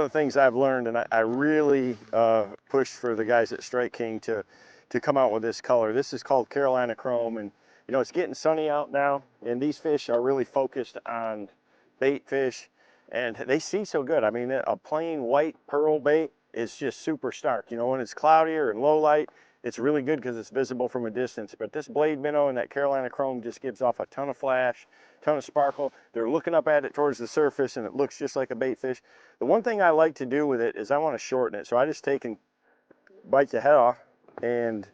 the things I've learned, and I really push for the guys at Strike King to come out with this color. This is called Carolina Chrome, and you know, it's getting sunny out now, and these fish are really focused on bait fish, and they see so good. I mean, a plain white pearl bait is just super stark. You know, when it's cloudier and low light, it's really good because it's visible from a distance. But this blade minnow and that Carolina Chrome just gives off a ton of flash, ton of sparkle. They're looking up at it towards the surface, and it looks just like a bait fish. The one thing I like to do with it is I want to shorten it. So I just take and bite the head off, and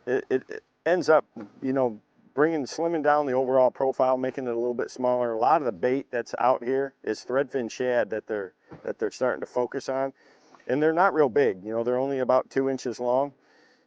it ends up, you know, slimming down the overall profile, making it a little bit smaller. A lot of the bait that's out here is threadfin shad that they're starting to focus on, and they're not real big. You know, they're only about 2 inches long.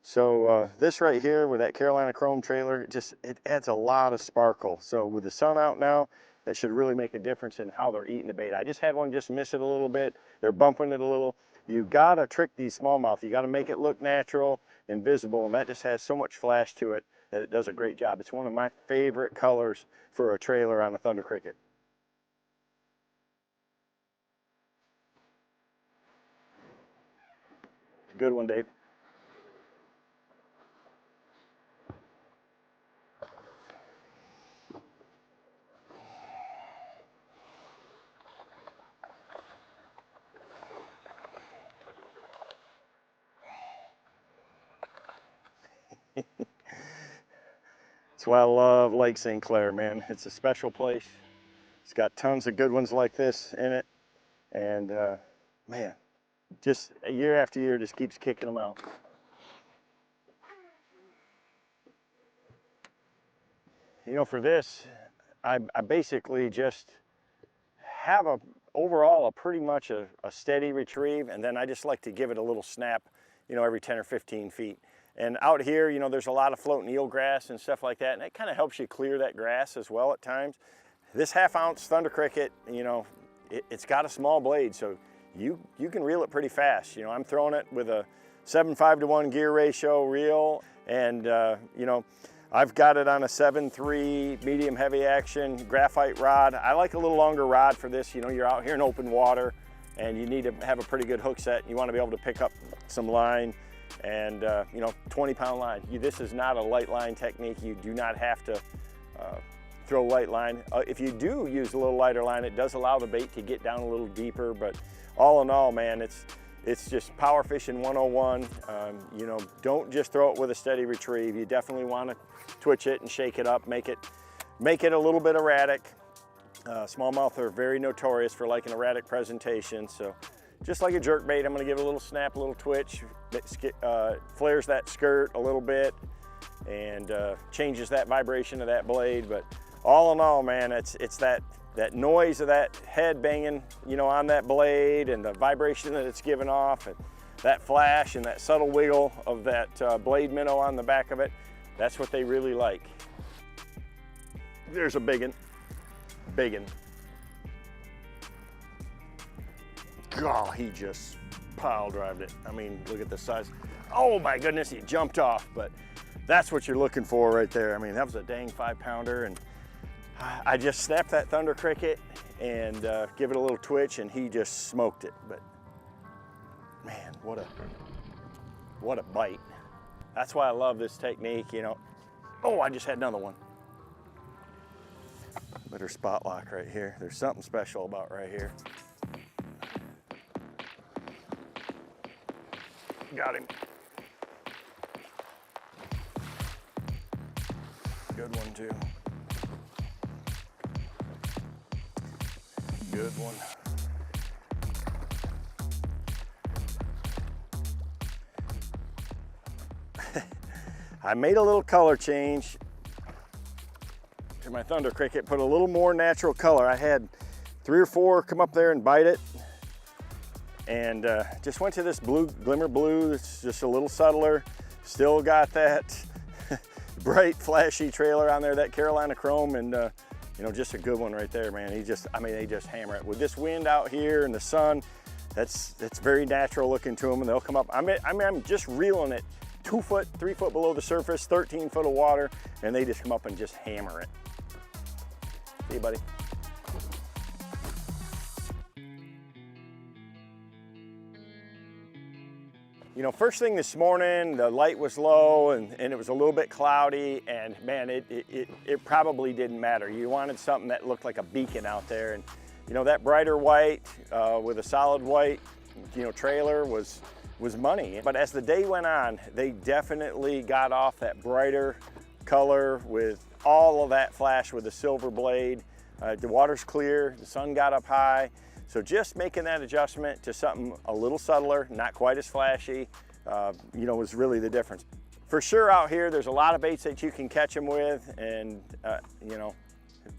So this right here with that Carolina Chrome trailer, it adds a lot of sparkle. So with the sun out now, that should really make a difference in how they're eating the bait. I just had one just miss it a little bit. They're bumping it a little. You gotta trick these smallmouth. You gotta make it look natural and visible, and that just has so much flash to it that it does a great job. It's one of my favorite colors for a trailer on a Thunder Cricket. Good one, Dave. That's why I love Lake St. Clair, man. It's a special place. It's got tons of good ones like this in it. And man, just year after year just keeps kicking them out. You know, for this, I basically just have overall pretty much a steady retrieve, and then I just like to give it a little snap, you know, every 10 or 15 feet. And out here, you know, there's a lot of floating eelgrass and stuff like that, and it kind of helps you clear that grass as well at times. This 1/2 ounce Thunder Cricket, you know, it's got a small blade, so you can reel it pretty fast. You know, I'm throwing it with a 7:5 to 1 gear ratio reel, and you know, I've got it on a 7.3 medium heavy action graphite rod. I like a little longer rod for this. You know, you're out here in open water, and you need to have a pretty good hook set. You want to be able to pick up some line, and you know, 20-pound line. This is not a light line technique. You do not have to throw light line. If you do use a little lighter line, it does allow the bait to get down a little deeper, but all in all, man, it's just power fishing 101. You know, don't just throw it with a steady retrieve. You definitely want to twitch it and shake it up, make it a little bit erratic. Smallmouth are very notorious for liking erratic presentation, so just like a jerk bait, I'm going to give it a little snap, a little twitch, that flares that skirt a little bit, and changes that vibration of that blade. But all in all, man, it's that noise of that head banging, you know, on that blade, and the vibration that it's giving off, and that flash and that subtle wiggle of that blade minnow on the back of it. That's what they really like. There's a biggin. God, he just pile drived it. I mean, look at the size. Oh my goodness, he jumped off, but that's what you're looking for right there. I mean, that was a dang 5-pounder, and I just snapped that Thunder Cricket and give it a little twitch, and he just smoked it. But man, what a bite. That's why I love this technique, you know. Oh, I just had another one. Better spot lock right here. There's something special about right here. Got him. Good one too. Good one. I made a little color change to my Thunder Cricket, put a little more natural color. I had 3 or 4 come up there and bite it, and just went to this blue, glimmer blue. It's just a little subtler. Still got that bright, flashy trailer on there, that Carolina Chrome, and you know, just a good one right there, man. I mean, they just hammer it. With this wind out here and the sun, that's very natural looking to them, and they'll come up. I mean, I'm just reeling it 2 foot, 3 foot below the surface, 13 foot of water, and they just come up and just hammer it. See you, buddy. You know, first thing this morning, the light was low and it was a little bit cloudy, and man, it probably didn't matter. You wanted something that looked like a beacon out there, and you know, that brighter white with a solid white, you know, trailer was money. But as the day went on, they definitely got off that brighter color with all of that flash with the silver blade. The water's clear, the sun got up high. So just making that adjustment to something a little subtler, not quite as flashy, you know, was really the difference. For sure out here, there's a lot of baits that you can catch them with, and you know,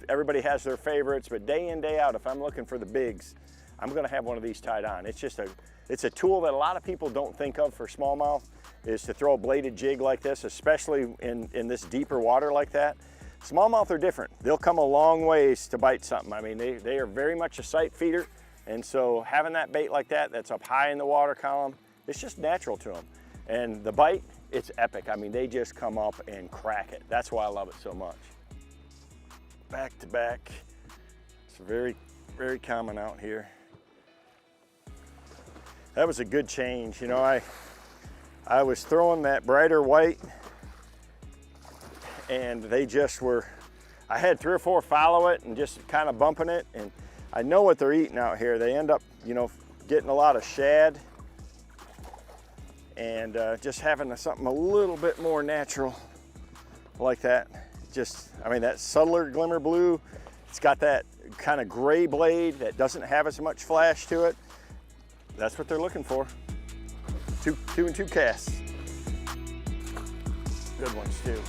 everybody has their favorites, but day in, day out, if I'm looking for the bigs, I'm gonna have one of these tied on. It's a tool that a lot of people don't think of for smallmouth, is to throw a bladed jig like this, especially in this deeper water like that. Smallmouth are different. They'll come a long ways to bite something. I mean, they are very much a sight feeder. And so having that bait like that, that's up high in the water column, it's just natural to them. And the bite, it's epic. I mean, they just come up and crack it. That's why I love it so much. Back to back. It's very, very common out here. That was a good change. You know, I was throwing that brighter white, and they just were, I had 3 or 4 follow it and just kind of bumping it, and I know what they're eating out here. They end up, you know, getting a lot of shad, and just having something a little bit more natural like that. Just, I mean, that subtler glimmer blue, it's got that kind of gray blade that doesn't have as much flash to it. That's what they're looking for. 2 and 2 casts. Good ones too.